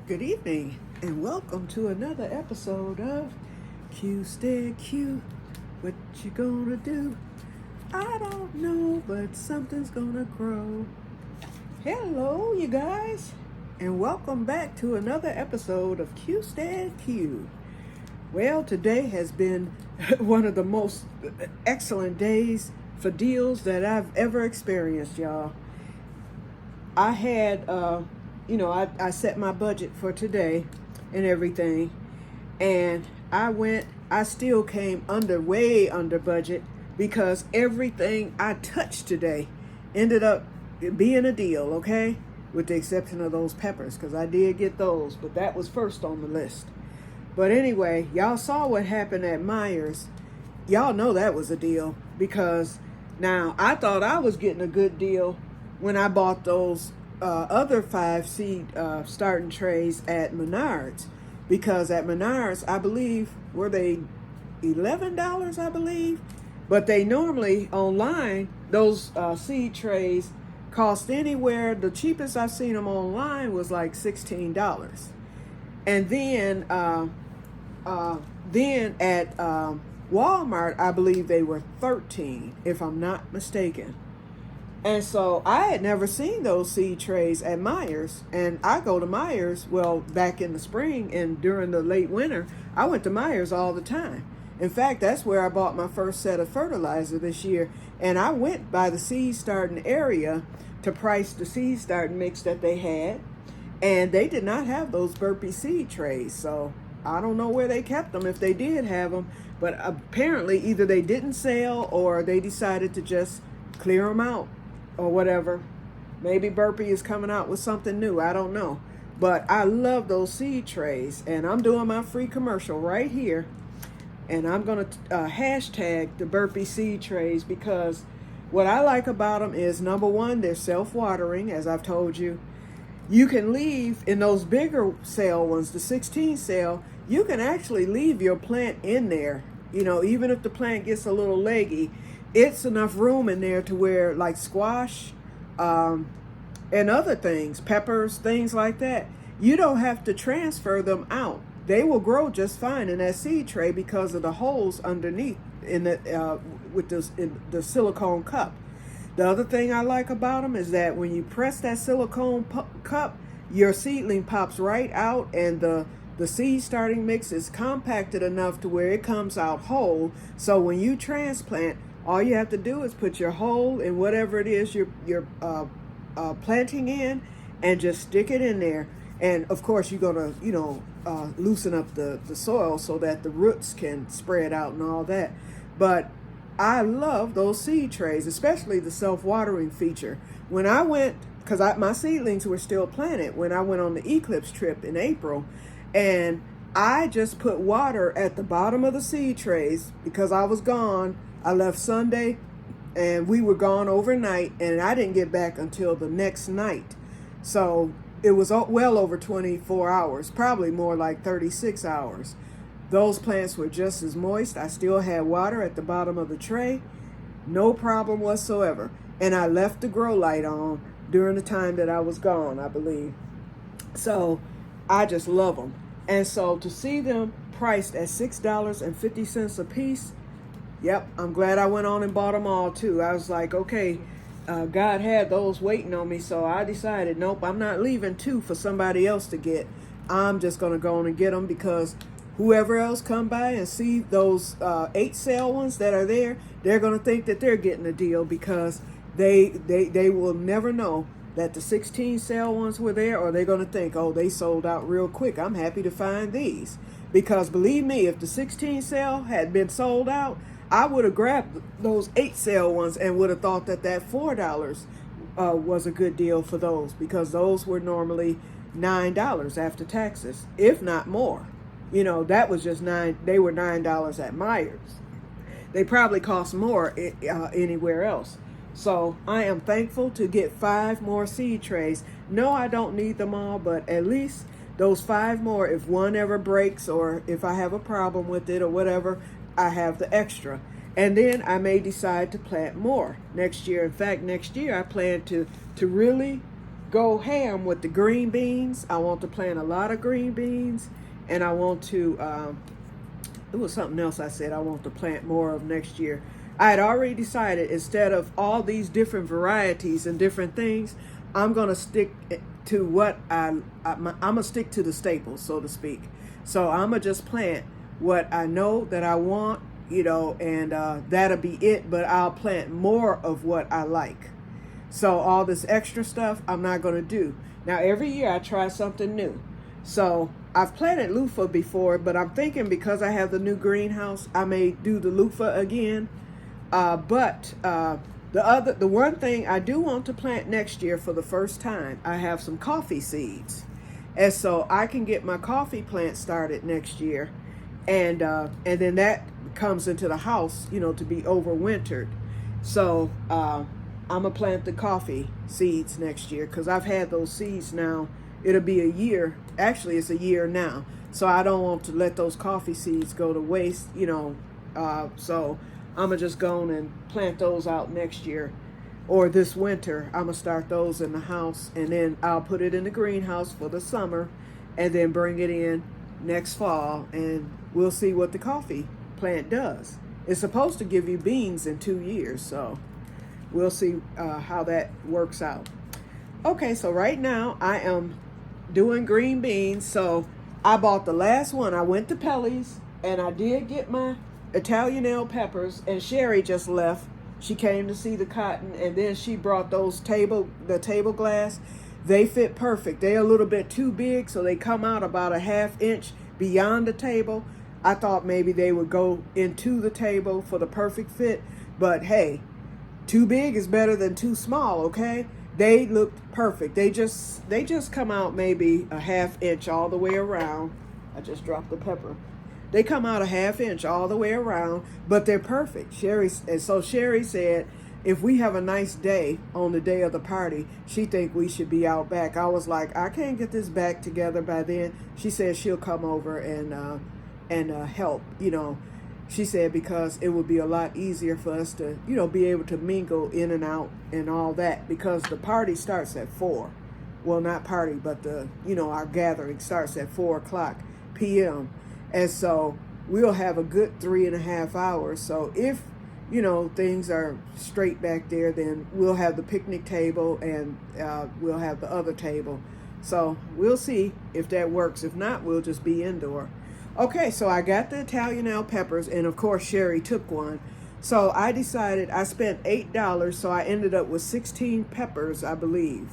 Good evening, and welcome to another episode of Que-stead-Que. What you gonna do? I don't know, but something's gonna grow. Hello, you guys, and welcome back to another episode of Que-stead-Que. Well, today has been one of the most excellent days for deals that I've ever experienced, y'all. I had, I set my budget for today and everything, and I still came way under budget because everything I touched today ended up being a deal, okay? With the exception of those peppers, because I did get those, but that was first on the list. But anyway, y'all saw what happened at Myers. Y'all know that was a deal because now I thought I was getting a good deal when I bought those other 5 seed starting trays at Menards, because at Menards, I believe, were they $11, I believe, but they normally online, those seed trays cost anywhere, the cheapest I've seen them online was like $16. And then at Walmart, I believe they were $13, if I'm not mistaken. And so I had never seen those seed trays at Myers. And I go to Myers, well, back in the spring and during the late winter, I went to Myers all the time. In fact, that's where I bought my first set of fertilizer this year. And I went by the seed starting area to price the seed starting mix that they had. And they did not have those burpee seed trays. So I don't know where they kept them if they did have them. But apparently either they didn't sell or they decided to just clear them out or whatever. Maybe Burpee is coming out with something new. I don't know. But I love those seed trays. And I'm doing my free commercial right here. And I'm going to hashtag the Burpee seed trays, because what I like about them is, number one, they're self-watering, as I've told you. You can leave in those bigger cell ones, the 16 cell, you can actually leave your plant in there. You know, even if the plant gets a little leggy, it's enough room in there to where, like squash and other things, peppers, things like that, you don't have to transfer them out. They will grow just fine in that seed tray because of the holes underneath in the with the silicone cup. The other thing I like about them is that when you press that silicone cup, your seedling pops right out, and the seed starting mix is compacted enough to where it comes out whole. So when you transplant, all you have to do is put your hole in whatever it is you're planting in, and just stick it in there. And of course, you're gonna loosen up the soil so that the roots can spread out and all that. But I love those seed trays, especially the self-watering feature. When I went, because my seedlings were still planted when I went on the eclipse trip in April, and I just put water at the bottom of the seed trays because I was gone. I left Sunday and we were gone overnight, and I didn't get back until the next night. So it was well over 24 hours, probably more like 36 hours. Those plants were just as moist. I still had water at the bottom of the tray, no problem whatsoever. And I left the grow light on during the time that I was gone, I believe. So I just love them. And so to see them priced at $6.50 a piece, yep, I'm glad I went on and bought them all too. I was like, okay, God had those waiting on me, so I decided, nope, I'm not leaving 2 for somebody else to get. I'm just going to go on and get them, because whoever else come by and see those 8 cell ones that are there, they're going to think that they're getting a deal, because they will never know that the 16 cell ones were there, or they're going to think, oh, they sold out real quick. I'm happy to find these. Because believe me, if the 16 cell had been sold out, I would have grabbed those 8 cell ones and would have thought that $4 was a good deal for those, because those were normally $9 after taxes, if not more. You know, that was just they were $9 at Myers. They probably cost more anywhere else. So I am thankful to get 5 more seed trays. No, I don't need them all, but at least those 5 more, if one ever breaks or if I have a problem with it or whatever, I have the extra. And then I may decide to plant more next year. In fact, next year I plan to really go ham with the green beans. I want to plant a lot of green beans, and I want to, it was something else I said I want to plant more of next year. I had already decided, instead of all these different varieties and different things, I'm going to stick to what I'm going to stick to the staples, so to speak. So I'm going to just plant what I know that I want, you know, and that'll be it. But I'll plant more of what I like. So all this extra stuff, I'm not going to do. Now, every year I try something new. So I've planted loofah before, but I'm thinking because I have the new greenhouse, I may do the loofah again. The one thing I do want to plant next year for the first time, I have some coffee seeds. And so I can get my coffee plant started next year. And then that comes into the house, you know, to be overwintered. So I'm going to plant the coffee seeds next year because I've had those seeds now. It'll be a year. Actually, it's a year now. So I don't want to let those coffee seeds go to waste, you know. So I'm going to just go on and plant those out next year. Or this winter, I'm going to start those in the house. And then I'll put it in the greenhouse for the summer. And then bring it in next fall. And we'll see what the coffee plant does. It's supposed to give you beans in 2 years. So we'll see how that works out. Okay, so right now I am doing green beans. So I bought the last one. I went to Pelly's and I did get my Italian peppers, and Sherry just left. She came to see the cotton, and then she brought the table glass. They fit perfect. They're a little bit too big, so they come out about a 1/2 inch beyond the table. I thought maybe they would go into the table for the perfect fit, but hey, too big is better than too small, okay? They looked perfect. They just come out maybe a 1/2 inch all the way around. I just dropped the pepper. They come out a 1/2 inch all the way around, but they're perfect. So Sherry said, if we have a nice day on the day of the party, she think we should be out back. I was like, I can't get this back together by then. She said she'll come over and help, you know. She said because it would be a lot easier for us to, you know, be able to mingle in and out and all that, because the party starts at 4. Well, not party, but our gathering starts at 4:00 p.m. And so we'll have a good 3.5 hours. So if, you know, things are straight back there, then we'll have the picnic table and we'll have the other table. So we'll see if that works. If not, we'll just be indoor. Okay, so I got the Italian peppers, and of course Sherry took one. So I decided, I spent $8, so I ended up with 16 peppers, I believe.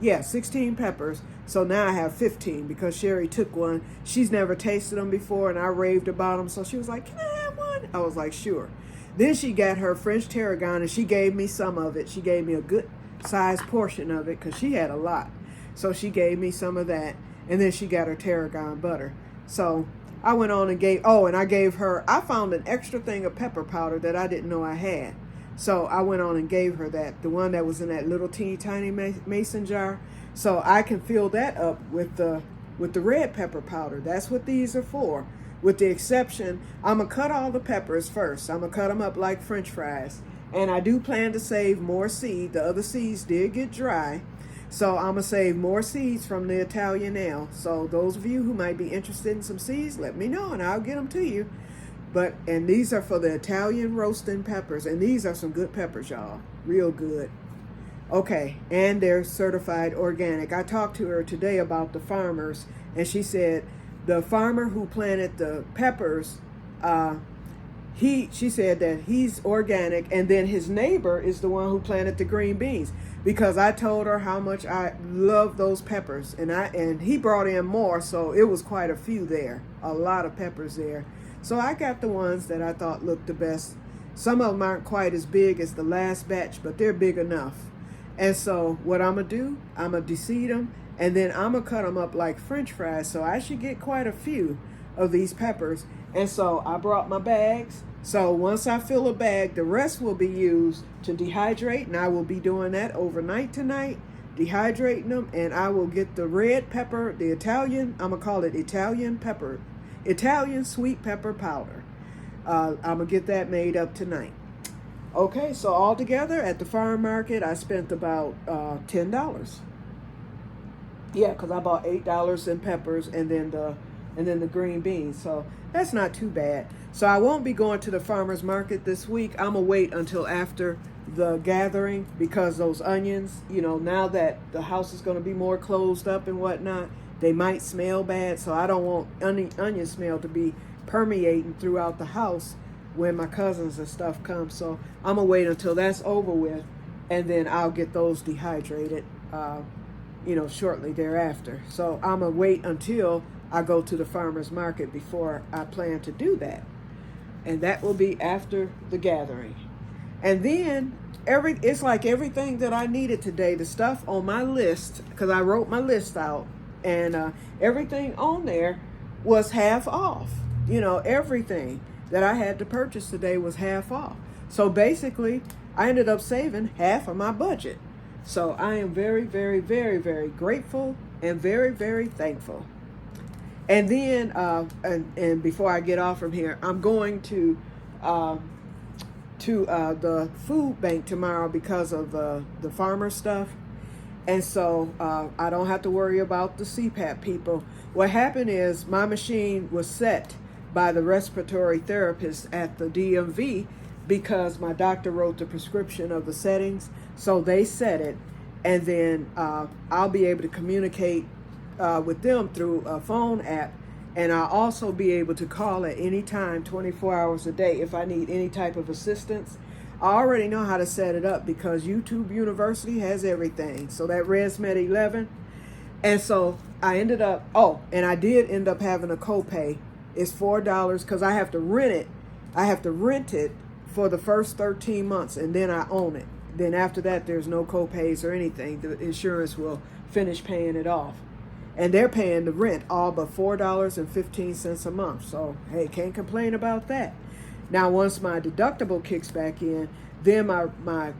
Yeah, 16 peppers. So now I have 15 because Sherry took one. She's never tasted them before, and I raved about them. So she was like, can I have one? I was like, sure. Then she got her French tarragon, and she gave me some of it. She gave me a good sized portion of it because she had a lot. So she gave me some of that, and then she got her tarragon butter. So I went on and I found an extra thing of pepper powder that I didn't know I had. So I went on and gave her that, the one that was in that little teeny tiny mason jar. So I can fill that up with the red pepper powder. That's what these are for. With the exception, I'm going to cut all the peppers first. I'm going to cut them up like French fries. And I do plan to save more seed. The other seeds did get dry. So I'm going to save more seeds from the Italian ale. So those of you who might be interested in some seeds, let me know and I'll get them to you. And these are for the Italian roasting peppers. And these are some good peppers, y'all. Real good. Okay, and they're certified organic. I talked to her today about the farmers, and she said the farmer who planted the peppers, she said that he's organic, and then his neighbor is the one who planted the green beans, because I told her how much I love those peppers, and he brought in more, so it was quite a few there, a lot of peppers there. So I got the ones that I thought looked the best. Some of them aren't quite as big as the last batch, but they're big enough. And so what I'm going to do, I'm going to de-seed them, and then I'm going to cut them up like French fries. So I should get quite a few of these peppers. And so I brought my bags. So once I fill a bag, the rest will be used to dehydrate. And I will be doing that overnight tonight, dehydrating them. And I will get the red pepper, the Italian, I'm going to call it Italian pepper, Italian sweet pepper powder. I'm going to get that made up tonight. Okay, so altogether at the farm market, I spent about $10. Yeah, because I bought $8 in peppers and then the green beans. So that's not too bad. So I won't be going to the farmer's market this week. I'm gonna wait until after the gathering because those onions, now that the house is gonna be more closed up and whatnot, they might smell bad. So I don't want onion smell to be permeating throughout the house when my cousins and stuff come. So I'm gonna wait until that's over with, and then I'll get those dehydrated. Shortly thereafter. So I'm going to wait until I go to the farmer's market before I plan to do that. And that will be after the gathering. And then it's like everything that I needed today, the stuff on my list, because I wrote my list out, and everything on there was half off. Everything that I had to purchase today was half off. So basically, I ended up saving half of my budget. So I am very, very, very, very grateful and very, very thankful. And then, and before I get off from here, I'm going to the food bank tomorrow because of the farmer stuff. And so I don't have to worry about the CPAP people. What happened is my machine was set by the respiratory therapist at the DMV because my doctor wrote the prescription of the settings. So they set it, and then I'll be able to communicate with them through a phone app, and I'll also be able to call at any time, 24 hours a day, if I need any type of assistance. I already know how to set it up because YouTube University has everything. So that ResMed 11. And so I ended up, and I did end up having a copay. It's $4 because I have to rent it. I have to rent it for the first 13 months, and then I own it. Then after that, there's no copays or anything. The insurance will finish paying it off. And they're paying the rent all but $4.15 a month. So, hey, can't complain about that. Now, once my deductible kicks back in, then my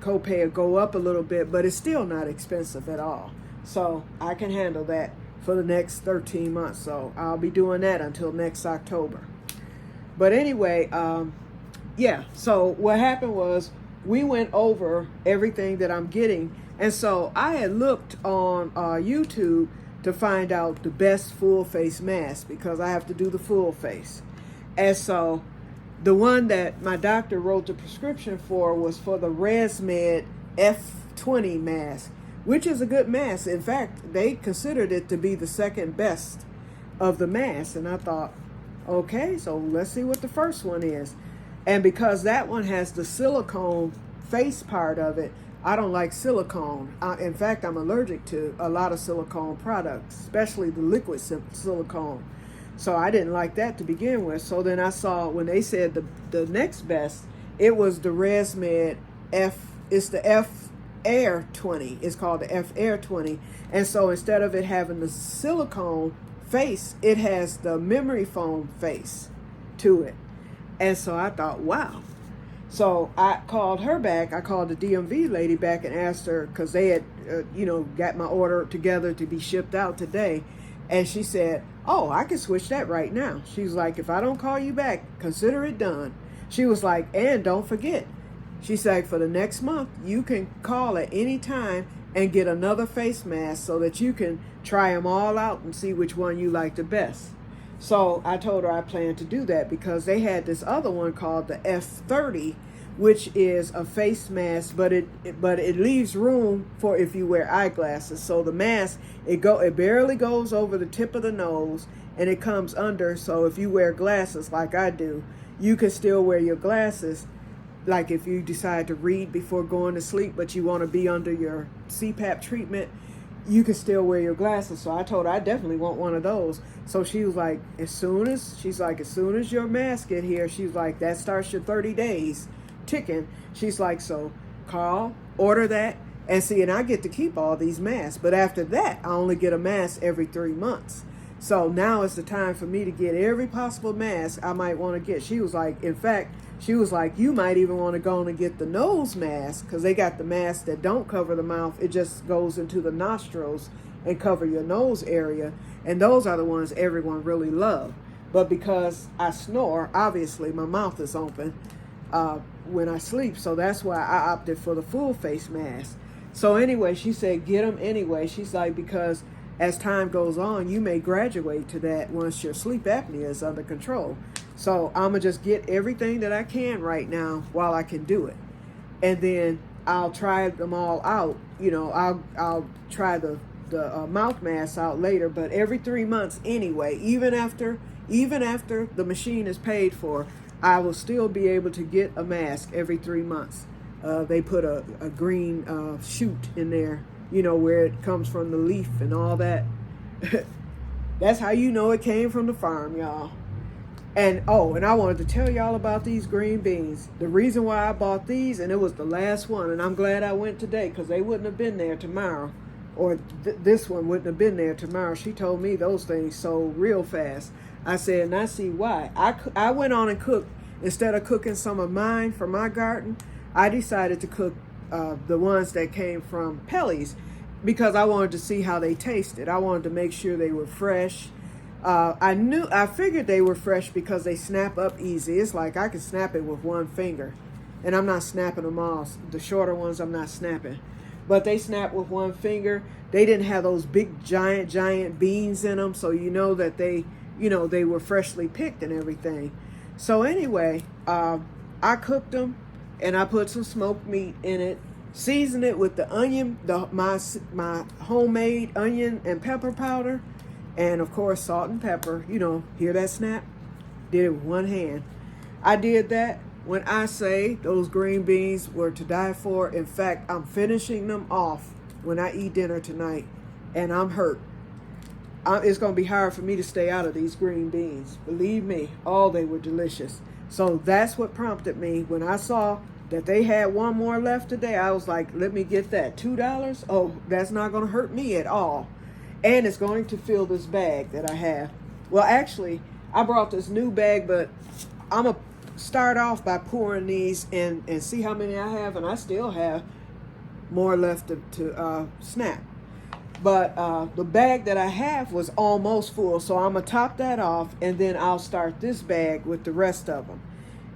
copay will go up a little bit, but it's still not expensive at all. So I can handle that for the next 13 months. So I'll be doing that until next October. But anyway, so what happened was we went over everything that I'm getting. And so I had looked on YouTube to find out the best full face mask because I have to do the full face. And so the one that my doctor wrote the prescription for was for the ResMed F20 mask, which is a good mask. In fact, they considered it to be the second best of the masks. And I thought, okay, so let's see what the first one is. And because that one has the silicone face part of it, I don't like silicone. In fact, I'm allergic to a lot of silicone products, especially the liquid silicone. So I didn't like that to begin with. So then I saw when they said the next best, it was the ResMed it's the F Air 20. It's called the F Air 20. And so instead of it having the silicone face, it has the memory foam face to it. And so I thought, wow. So I called her back. I called the DMV lady back and asked her, because they had, got my order together to be shipped out today. And she said, oh, I can switch that right now. She was like, if I don't call you back, consider it done. She was like, and don't forget. She said, for the next month, you can call at any time and get another face mask so that you can try them all out and see which one you like the best. So I told her I plan to do that because they had this other one called the F30, which is a face mask, but it leaves room for if you wear eyeglasses. So the mask, it barely goes over the tip of the nose and it comes under. So if you wear glasses like I do, you can still wear your glasses. Like if you decide to read before going to sleep, but you want to be under your CPAP treatment, you can still wear your glasses. So I told her I definitely want one of those. So she was like, as soon as your mask get here, she's like, that starts your 30 days ticking. She's like, so call, order that, and see, and I get to keep all these masks. But after that, I only get a mask every 3 months. So now is the time for me to get every possible mask I might want to get. She was like, in fact, she was like, you might even want to go on and get the nose mask because they got the masks that don't cover the mouth. It just goes into the nostrils and cover your nose area. And those are the ones everyone really loves. But because I snore, obviously my mouth is open when I sleep. So that's why I opted for the full face mask. So anyway, she said, get them anyway. She's like, because as time goes on, you may graduate to that once your sleep apnea is under control. So I'm going to just get everything that I can right now while I can do it. And then I'll try them all out. You know, I'll try the mouth mask out later, but every 3 months anyway, even after the machine is paid for, I will still be able to get a mask every 3 months. They put a green shoot in there, you know, where it comes from the leaf and all that. That's how you know it came from the farm, y'all. And oh, and I wanted to tell y'all about these green beans. The reason why I bought these, and it was the last one, and I'm glad I went today because they wouldn't have been there tomorrow, or this one wouldn't have been there tomorrow. She told me those things sold real fast. I said, and I see why. I went on and cooked, instead of cooking some of mine from my garden, I decided to cook the ones that came from Pelly's because I wanted to see how they tasted. I wanted to make sure they were fresh. I figured they were fresh because they snap up easy. It's like I can snap it with one finger, and I'm not snapping them all. The shorter ones I'm not snapping, but they snap with one finger. They didn't have those big giant beans in them, so you know that they were freshly picked and everything. So anyway, I cooked them, and I put some smoked meat in it, seasoned it with the onion, my homemade onion and pepper powder. And of course, salt and pepper. You know, hear that snap? Did it with one hand. I did that. When I say those green beans were to die for, in fact, I'm finishing them off when I eat dinner tonight, and I'm hurt. It's going to be hard for me to stay out of these green beans. Believe me, they were delicious. So that's what prompted me. When I saw that they had one more left today, I was like, let me get that. $2? Oh, that's not going to hurt me at all. And it's going to fill this bag that I have. Well, actually, I brought this new bag, but I'm going to start off by pouring these in and see how many I have. And I still have more left to snap. But the bag that I have was almost full. So I'm going to top that off, and then I'll start this bag with the rest of them.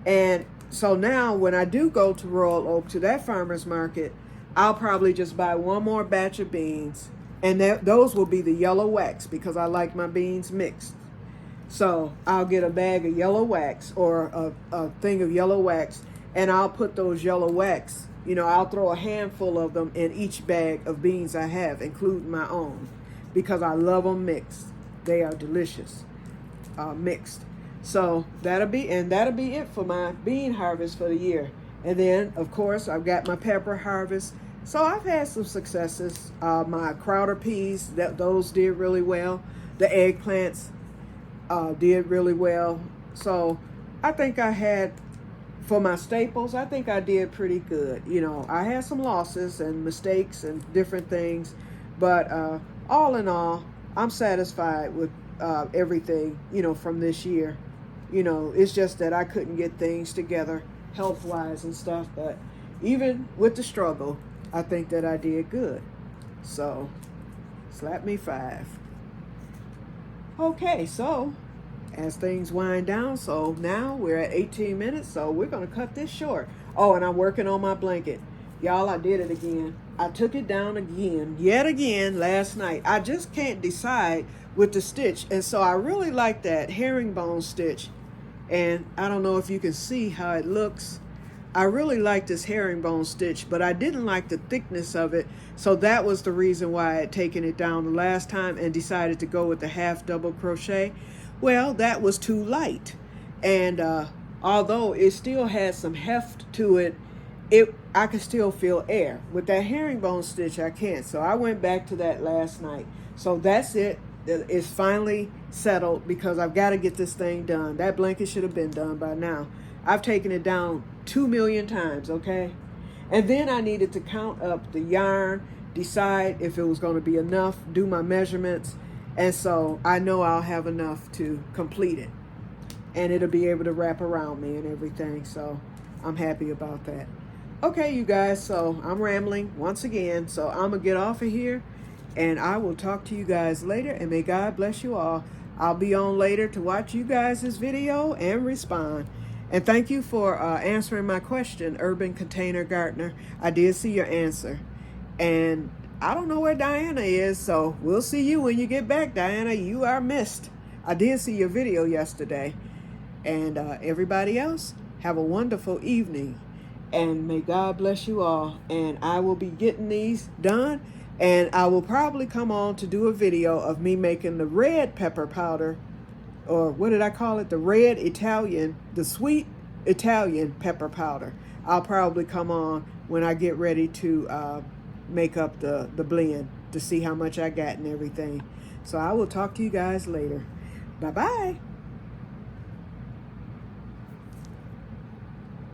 And so now when I do go to Royal Oak, to that farmer's market, I'll probably just buy one more batch of beans. And those will be the yellow wax because I like my beans mixed. So I'll get a bag of yellow wax or a thing of yellow wax, and I'll put those yellow wax, I'll throw a handful of them in each bag of beans I have, including my own, because I love them mixed. They are delicious, mixed. So that'll be it for my bean harvest for the year. And then, of course, I've got my pepper harvest. So I've had some successes. My Crowder peas, those did really well. The eggplants did really well. So I think I had, for my staples, I think I did pretty good. I had some losses and mistakes and different things. But all in all, I'm satisfied with everything, from this year. It's just that I couldn't get things together health-wise and stuff. But even with the struggle, I think that I did good. So, slap me 5. Okay, so as things wind down, so now we're at 18 minutes, so we're going to cut this short. Oh, and I'm working on my blanket. Y'all, I did it again. I took it down yet again last night. I just can't decide with the stitch, and so I really like that herringbone stitch. And I don't know if you can see how it looks. I really like this herringbone stitch, but I didn't like the thickness of it. So that was the reason why I had taken it down the last time and decided to go with the half double crochet. Well, that was too light. And although it still had some heft to it, I could still feel air. With that herringbone stitch, I can't. So I went back to that last night. So that's it. It's finally settled because I've got to get this thing done. That blanket should have been done by now. I've taken it down 2 million times, okay? And then I needed to count up the yarn, decide if it was going to be enough, do my measurements, and so I know I'll have enough to complete it. And it'll be able to wrap around me and everything, so I'm happy about that. Okay, you guys, so I'm rambling once again, so I'm going to get off of here, and I will talk to you guys later, and may God bless you all. I'll be on later to watch you guys' video and respond. And thank you for answering my question, Urban Container Gardener. I did see your answer. And I don't know where Diana is, so we'll see you when you get back, Diana. You are missed. I did see your video yesterday. And everybody else, have a wonderful evening. And may God bless you all. And I will be getting these done. And I will probably come on to do a video of me making the red pepper powder, or what did I call it? The red Italian, the sweet Italian pepper powder. I'll probably come on when I get ready to make up the blend to see how much I got and everything. So I will talk to you guys later. Bye-bye.